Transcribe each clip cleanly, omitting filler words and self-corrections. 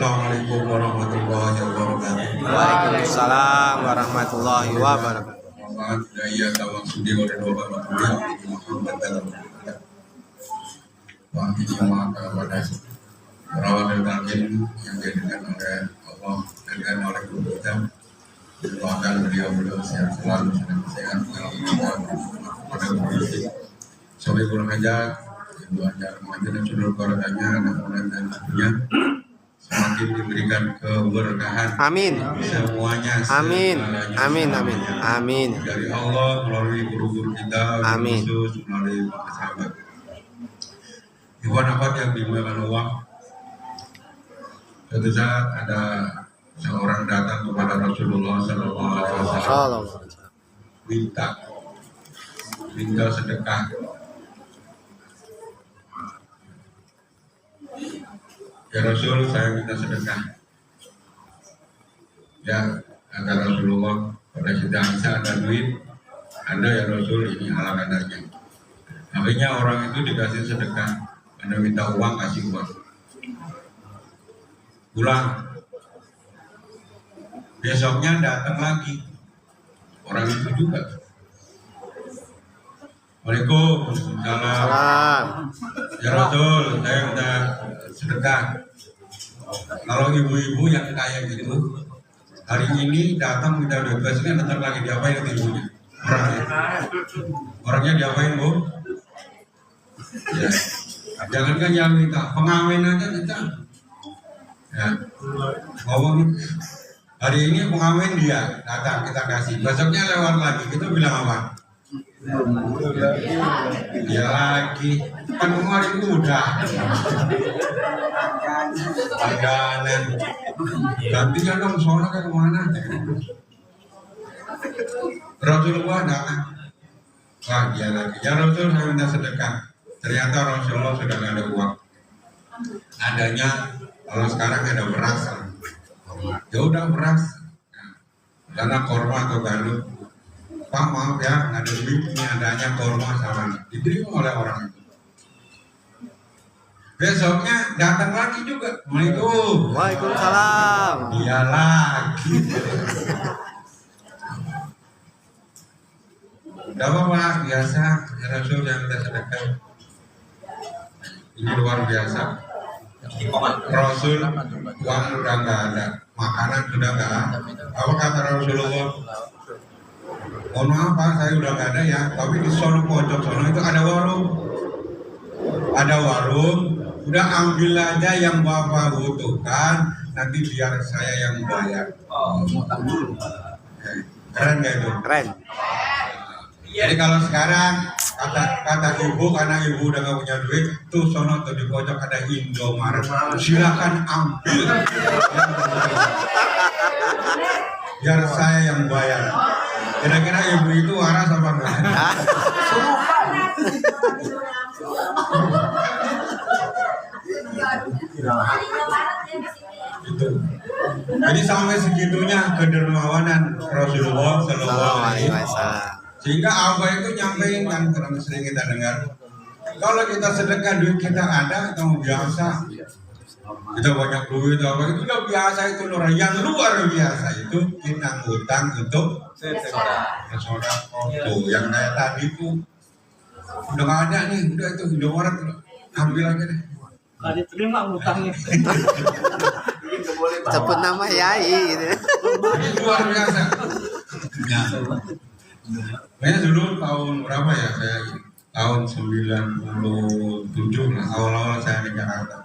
Assalamualaikum warahmatullahi wabarakatuh. Waalaikumsalam warahmatullahi wabarakatuh. Muhammad Daya Tawang Sudi oleh Bapak Muhammad dalam Wahid Jemaah kepada perawat dan taklim yang dijadikan oleh Allah dan oleh guru kita. Doakan beliau sehat selalu, sehat pada kondisi sampai pulang aja, ibu ajar remaja dan seluruh keluarganya, anak-anak dan ibunya semakin diberikan keberkahan. Amin. Semuanya. Amin. Amin. Amin. Amin. Dari Allah melalui guru-guru kita, Amin. khusus melalui sahabat. Iwan apa yang dimuliakan Allah? Suatu saat ada seorang datang kepada Rasulullah SAW, minta sedekah. Ya Rasul, saya minta sedekah. Ya, kata Rasulullah, pada sidang ada duit, ada ya Rasul, ini ala kadarnya. Akhirnya orang itu dikasih sedekah, Anda minta uang, kasih uang. Pulang. Besoknya datang lagi orang itu juga. Waalaikumsalam. Ya Rasul, saya minta sedekah. Kalau ibu-ibu yang kaya gitu, hari ini datang minta duit, besoknya datang lagi, diapain itu ibunya? Orangnya diapain, Bu? Ya. Jangankan yang minta, pengamen aja minta. Ya. Ngomong hari ini pengamen dia datang, kita kasih, besoknya lewat lagi, kita bilang apa? Ya lagi, kan kemarin udah langganan, gantinya dong, soalnya ke kemana? Rasulullah datang, wah dia lagi, ya Rasul saya minta sedekah. Ternyata Rasulullah sudah nggak ada uang, adanya kalau sekarang ada beras. Ya udah beras, karena korma atau galuh. Pak maaf ya, nggak ada duit, ini adanya korma sama diterima oleh orang itu. Besoknya datang lagi juga, Assalamualaikum. Waalaikumsalam. Dia lagi. Udah Pak, biasa, ya Rasul yang kita sedekah. Ini luar biasa. Rasul uang udah nggak ada, makanan sudah nggak ada. Apa kata Rasulullah? Mohon maaf Pak, saya udah nggak ada ya. Tapi di sono pojok sono itu ada warung. Ada warung. Udah ambil aja yang Bapak butuhkan. Nanti biar saya yang bayar. Keren nggak itu? Keren. Jadi kalau sekarang kata ibu, karena ibu udah nggak punya duit, tuh sono tuh di pojok ada Indomaret. Silakan ambil. Biar saya yang bayar. Kira-kira ibu itu waras apa enggak? Itu. Jadi sampai segitunya kedermawanan Rasulullah Sallallahu Alaihi Wasallam. Sehingga apa itu nyampein yang sering kita dengar. Kalau kita sedekah duit kita ada atau biasa, kita banyak duit apa itu udah biasa itu loh. Yang luar biasa itu kita ngutang untuk sedekah. Tuh yang kayak tadi tuh udah nggak ada nih, udah itu Indomaret ambil aja deh. Nggak diterima ngutangnya. Sebut nama Yai gitu. Luar biasa. Ya. Saya dulu tahun berapa ya, saya tahun 97 lah, awal-awal saya di Jakarta.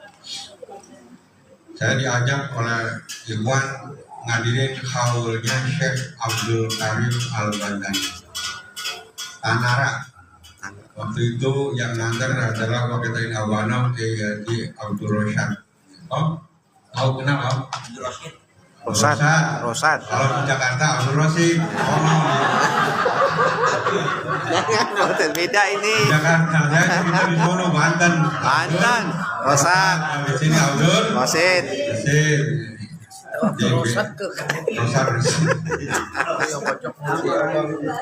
Saya diajak oleh Iwan ngadirin haulnya Syekh Abdul Karim Al-Bandani Tanara. Waktu itu yang nganter adalah Wakil Abana Kiai Abdul Rosyad. Oh, tahu kenal Om? Rosad. Kalau di Jakarta Abdul Rosyid. Jangan beda ini. Jakarta, saya cerita di sono Banten. Rosad. Di sini Abdul Rosid. Rosad.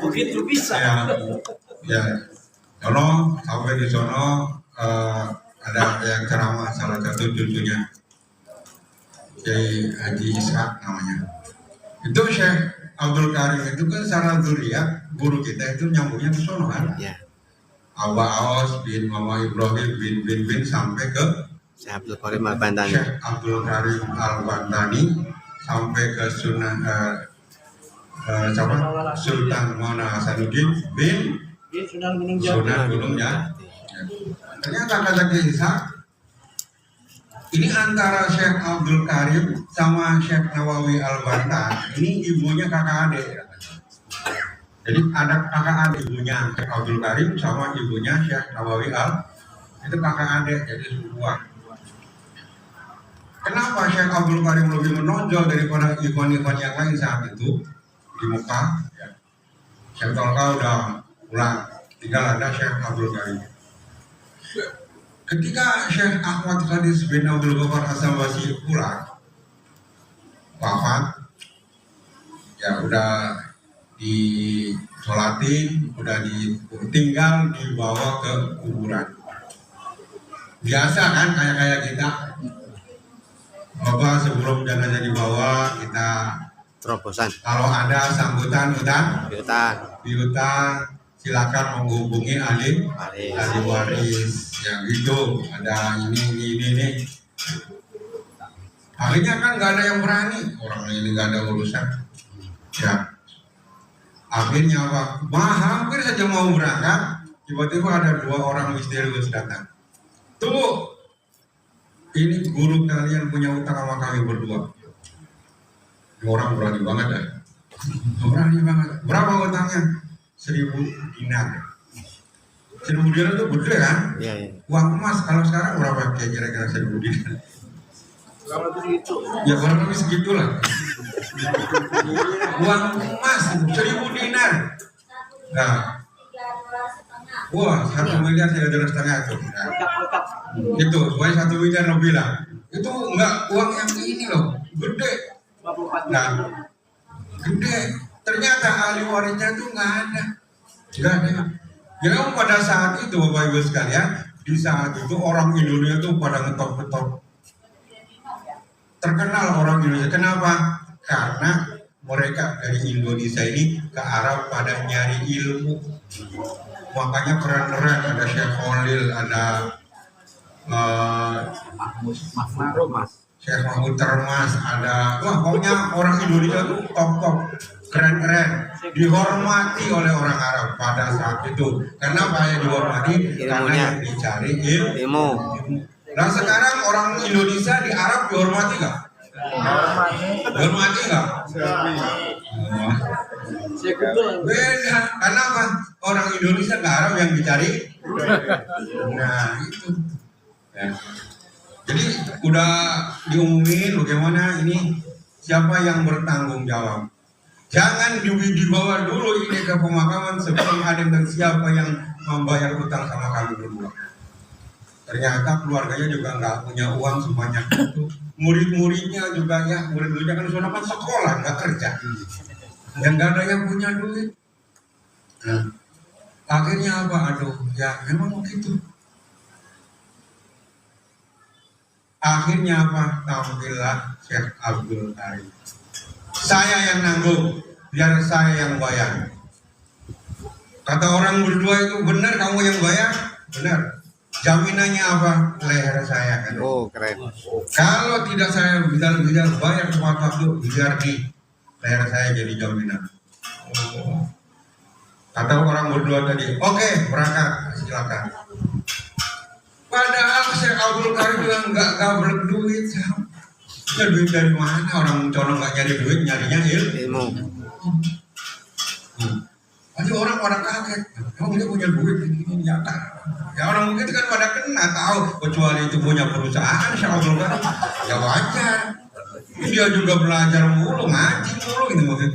Begitu bisa. Ya. Sono sampai di sono ada yang ceramah salah satu cucunya. Kiai Haji Ishak namanya. Itu Syekh Abdul Karim itu kan secara zuriat guru kita itu nyambungnya ke sono kan. Ya. Abah Aos bin Mama Ibrahim bin sampai ke Syekh Abdul Karim Al-Bantani. Syekh Abdul Karim Al-Bantani sampai ke Sunan Sultan Maulana Hasanuddin bin Sunan Gunung Jati. Sunan Gunung Jati. Ternyata kata Kiai Ishak, ini antara Syekh Abdul Karim sama Syekh Nawawi Al-Bantan, ini ibunya kakak adik. Jadi ada kakak adik ibunya Syekh Abdul Karim sama ibunya Syekh Nawawi itu kakak adik, jadi sebuah. Kenapa Syekh Abdul Karim lebih menonjol daripada ikon-ikon yang lain saat itu di Mekah? Ya. Syekh Tolka udah pulang, tinggal ada Syekh Abdul Karim. Ketika Syekh Ahmad Qadis bin Abdul Ghaffar As-Sambasi pulang, wafat, ya udah disolatin, udah ditinggal dibawa ke kuburan. Biasa kan kayak kita, Bapak sebelum jenazah dibawa kita Terobosan. kalau ada sambutan Piutang. silakan menghubungi ahli waris yang gitu, ada ini. Akhirnya kan nggak ada yang berani, orang ini nggak ada urusan. Ya, akhirnya apa? Hampir saja mau berangkat, tiba-tiba ada 2 orang misterius datang. Tuh, ini guru kalian punya utang sama kami berdua. Ini orang berani banget ya. Berani banget. Berapa utangnya? 1.000 dinar. 1.000 dinar itu gede kan? Iya. Uang emas kalau sekarang berapa kira-kira 1.000 dinar? Kalau begitu. Ya kurang lebih segitulah. Uang emas 1.000 dinar. Nah, wah 1 miliar 3,5 tuh. Nah, Lekat. itu, pokoknya 1 miliar lebih lah. Itu enggak uang yang ini loh, gede. 54 Nah, gede. Ternyata ahli warisnya itu nggak ada. Ya pada saat itu Bapak Ibu sekalian, di saat itu orang Indonesia tuh pada ngetop-ngetop. Terkenal orang Indonesia. Kenapa? Karena mereka dari Indonesia ini ke Arab pada nyari ilmu. Makanya keren-keren, ada Syekh Khalil, ada Syekh Mahmud Termas, ada, wah pokoknya orang Indonesia tuh top-top, keren-keren, dihormati oleh orang Arab pada saat itu. Kenapa ya dihormati? Karena yang dicari Ilmu. Nah sekarang orang Indonesia di Arab dihormati nggak? Dihormati nggak? Beda. Karena apa? Orang Indonesia ke Arab yang dicari. Nah itu. Ya. Jadi udah diumumin bagaimana ini siapa yang bertanggung jawab. Jangan dibawa dulu ini ke pemakaman sebelum ada dan siapa yang membayar utang sama kami berdua. Ternyata keluarganya juga nggak punya uang sebanyak itu. Murid-muridnya juga ya, murid-muridnya kan sudah sekolah nggak kerja. Yang nggak ada yang punya duit. Nah, akhirnya apa? Aduh, ya memang begitu. Akhirnya apa? Tampillah Syekh Abdul Karim. Saya yang nanggung, biar saya yang bayar. Kata orang berdua itu, benar kamu yang bayar? Benar. Jaminannya apa? Leher saya kan. Oh, keren. Kalau tidak saya bisa bayar tepat waktu, biar di leher saya jadi jaminan. Oh. Kata orang berdua tadi, oke, berangkat, silakan. Padahal Syekh Abdul Karim bilang nggak berduit. Ya duit dari mana? Orang colong nggak nyari duit, nyarinya Ilmu. Aja orang pada kaget. Kamu dia punya duit ini ya kan? Ya orang mungkin kan pada kena tahu, kecuali itu punya perusahaan Syekh Abdul Karim. Ya wajar. Dia juga belajar mulu, ngaji mulu gitu mungkin.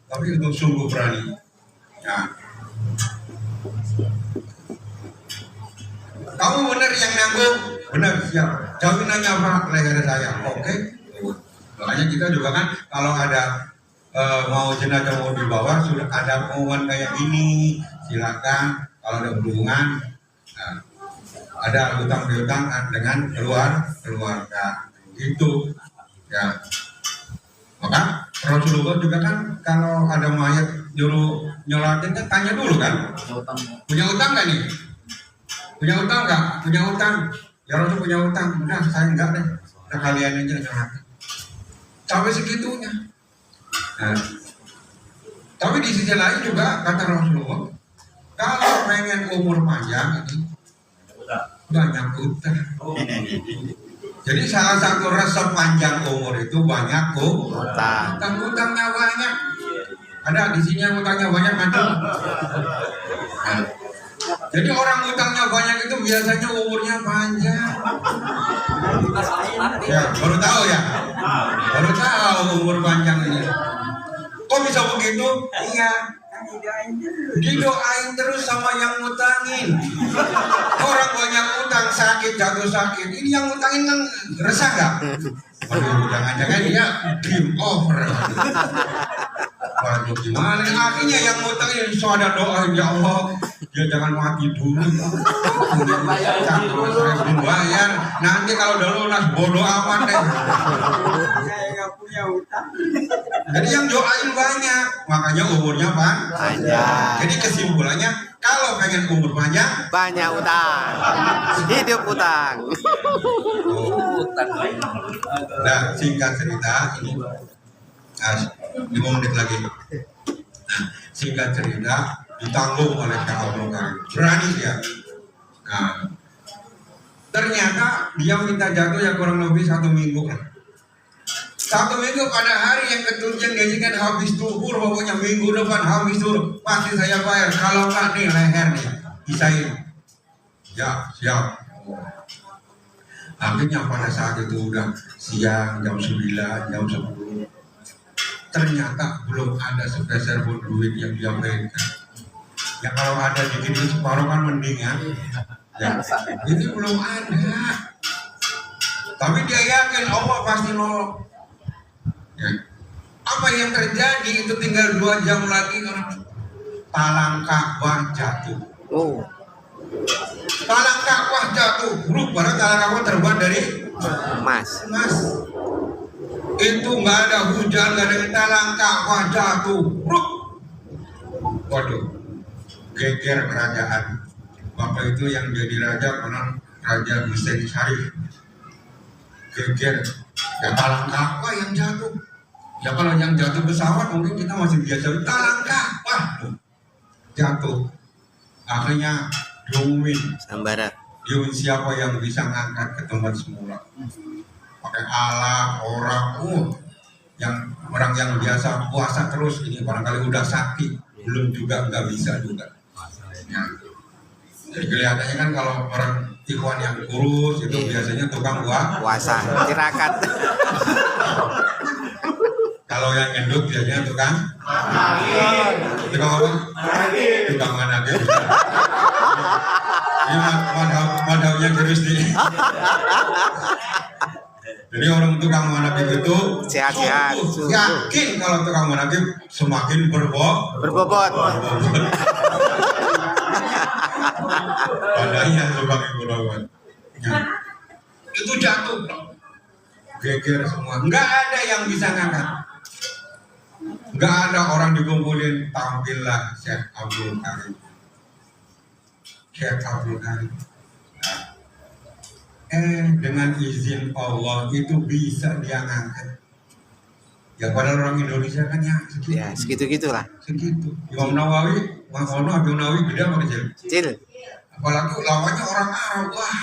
Tapi untuk sungguh berani. Ya. Kamu benar yang nanggung? Benar, siap. Jaminannya apa? Leher saya. Oke. Makanya kita juga kan kalau ada mau jenazah mau dibawa sudah ada pengumuman kayak gini, silakan kalau ada hubungan ada hutang piutang dengan keluarga itu. Ya, maka Rasulullah juga kan kalau ada mayat juru nyolatin kan tanya dulu kan, punya utang nggak nih? Punya utang nggak? Punya utang? Ya Rasul punya utang, udah saya enggak deh, udah kalian aja nyolatin. Sampai segitunya. Nah, tapi di sisi lain juga kata Rasulullah, kalau pengen umur panjang ini banyak utang. Jadi salah satu resep panjang umur itu banyak utang. Utangnya banyak. Ada di sini yang utangnya banyak kan? Nah, jadi orang utangnya banyak itu biasanya umurnya panjang. Ya, baru tahu ya? Baru tahu umur panjang ini. Kok bisa begitu? Iya. Didoain terus sama yang ngutangin. Orang banyak utang, sakit, jatuh sakit. Ini yang ngutangin kan resah gak? Aduh, jangan-jangan dia game over. Waduh, gimana? Akhirnya yang ngutangin so ada doa, ya Allah, dia jangan mati dulu. Jangan bayar. Nanti kalau udah lunas bodoh amat deh. Jadi yang doain banyak, makanya umurnya panjang. Jadi kesimpulannya, kalau pengen umur panjang, banyak utang, hidup utang. Nah, singkat cerita ini, 5 menit lagi. Nah, singkat cerita ditanggung oleh Syekh Abdul Karim. Berani dia. Nah, ternyata dia minta jatuh ya kurang lebih 1 minggu lah. 1 minggu pada hari yang ketujuh gajikan habis tuhur, pokoknya minggu depan habis tuhur pasti saya bayar, kalau enggak nih leher nih pisahin. Ya siap. Akhirnya pada saat itu udah siang jam 9, jam 10, ternyata belum ada sepeser pun duit yang dia berikan. Ya kalau ada dikit separuh kan mending ya. Ya ini belum ada. Tapi dia yakin Allah pasti nolong. Ya. Apa yang terjadi itu tinggal 2 jam lagi talang Ka'bah jatuh. Oh, Talang Ka'bah jatuh. Padahal talang Ka'bah terbuat dari emas. Itu nggak ada hujan, nggak ada talang Ka'bah jatuh. Waduh, geger kerajaan. Bapak itu yang jadi raja konon Raja Hussein Syarif. Geger. Ya talang Ka'bah yang jatuh. Ya kalau yang jatuh pesawat mungkin kita masih biasa. Talang Ka'bah jatuh. Akhirnya diumumin. Sambara. Diumumin siapa yang bisa ngangkat ke tempat semula. Pakai alat orang, yang orang yang biasa puasa terus ini barangkali udah sakit, belum juga nggak bisa juga. Ya. Jadi kelihatannya kan kalau orang ikhwan yang kurus itu biasanya tukang puasa, tirakat. Kalau yang gendut biasanya tukang apa? Tukang managil. Ini madhabnya terus nih. Jadi orang tukang managil itu sehat-sehat. Yakin kalau tukang managil semakin berbobot. Padahal tukang berbobot. Itu jatuh, geger semua. Nggak ada yang bisa ngangkat. Nggak ada orang dikumpulin, tampillah Syekh Abdul Karim. Syekh Abdul Karim. Dengan izin Allah itu bisa dia ngangkat. Ya padahal orang Indonesia kan ya segitu. Ya segitu-gitulah. Segitu. Imam Nawawi, Habib Nawawi gede apa kecil? Kecil. Apalagi lawannya orang Arab, wah.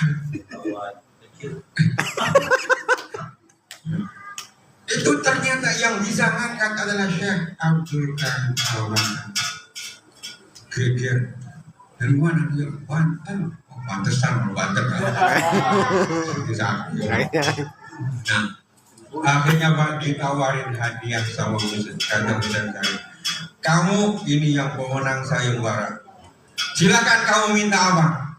Itu ternyata yang bisa ngangkat adalah Syekh Abdul Karim Al-Bantan. Geger. Dari mana dia? Banten. Oh, pantesan Banten. Nah, akhirnya Pak ditawarin hadiah sama Ustaz Karim. Kamu ini yang pemenang sayembara. Silakan kamu minta apa?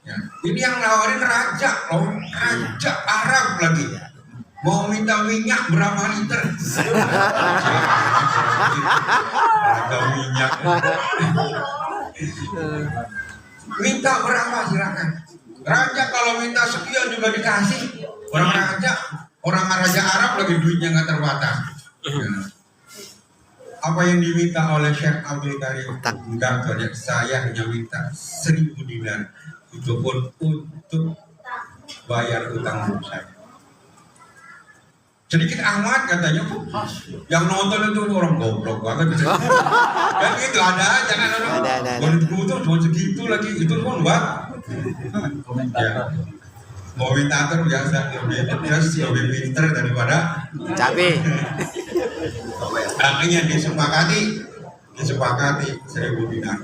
Ya. Ini yang nawarin raja loh, raja Arab lagi. Mau minta minyak berapa liter? Ada minyak. Minta berapa silakan. Raja kalau minta sekian juga dikasih. Orang raja Orang Raja Arab lagi duitnya nggak terbatas. Ya. Apa yang diminta oleh Syekh Abdul Karim? Enggak, saya hanya minta 1.000 dinar. Itu pun untuk bayar utang saya. Sedikit amat katanya, yang nonton itu orang goblok banget. Dan itu ada aja kan orang. Menurutku tuh cuma segitu lagi, itu pun buat ya. Komentator biasa lebih pinter daripada Cabe. akhirnya disepakati 1.000 dinar.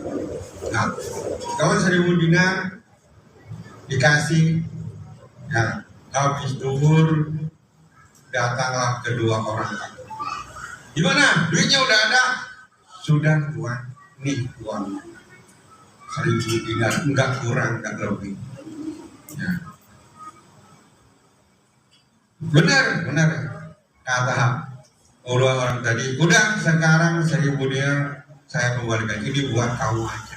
Nah, kalau 1.000 dinar dikasih, ya habis duhur datanglah kedua orang tua. Gimana? Duitnya udah ada? Sudah tuan, nih uang 1.000 dinar, enggak kurang, enggak lebih. Ya. Benar kata orang tadi. Udah sekarang 1.000 dinar saya kembalikan. Ini buat kamu aja.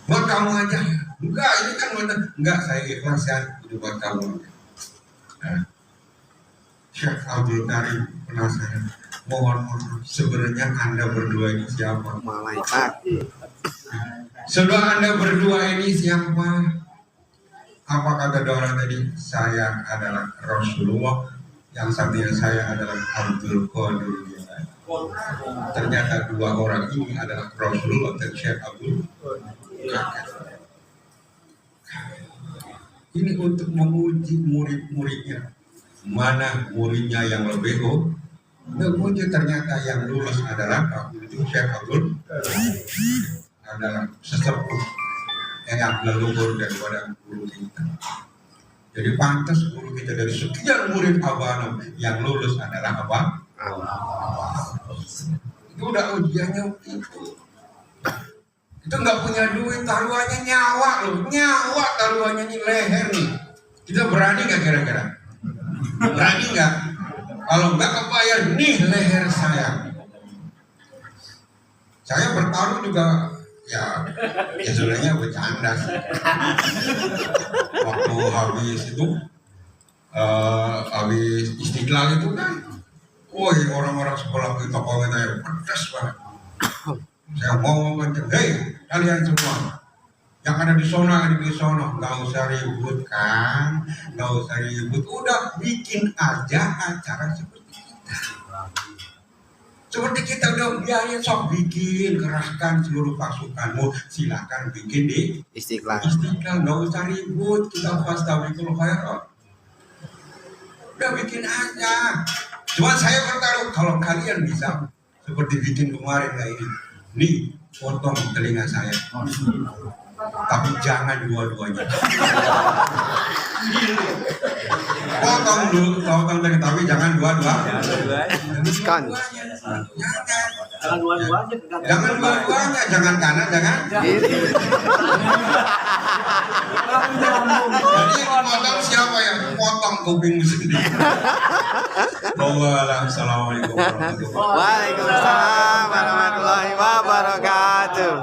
Buat kamu aja. Enggak, ini kan enggak, saya ikhlaskan. Ini buat kamu aja. Nah, Syekh Abdul Karim penasaran. Mohon maaf, sebenarnya Anda berdua ini siapa? Malaikat. Saudara Anda berdua ini siapa? Apa kata orang tadi? Saya adalah Rasulullah, yang satunya saya adalah Abdul Qadir. Ternyata dua orang ini adalah Rasulullah dan Syekh Abdul Qadir. Ini untuk menguji murid-muridnya. Mana muridnya yang lebih menguji, ternyata yang lulus adalah Syekh Abdul adalah sesepuh yang leluhur daripada guru kita. Jadi pantas guru kita dari sekian murid Abang yang lulus adalah apa? Itu udah ujiannya itu. Itu nggak punya duit, taruhannya nyawa loh, nyawa taruhannya ini leher nih. Kita berani nggak kira-kira? Berani nggak? Kalau nggak kebayar nih leher saya. Saya bertaruh juga. Ya sebenarnya bercanda sih. Waktu habis itu habis Istiqlal itu kan, woi orang-orang sekolah kita komentar pedas banget. Saya mau ngomong, hei kalian semua yang ada di sono, nggak usah ribut kan, nggak usah ribut, udah bikin aja acara seperti kita. Seperti kita udah biarin, sok bikin, kerahkan seluruh pasukanmu, silakan bikin di Istiqlal, nggak usah ribut, kita fastabiqul khairat. Udah bikin aja. Cuma saya bertaruh, kalau kalian bisa seperti bikin kemarin kayak ini, nih potong telinga saya, tapi jangan dua-duanya. Potong dulu, tapi jangan dua-dua. diskon. Jangan dua-duanya. Jangan dua-duanya, jangan kanan, jangan. Jadi yang potong siapa ya? Potong kupingmu sendiri. Assalamualaikum warahmatullahi wabarakatuh. Waalaikumsalam warahmatullahi wabarakatuh.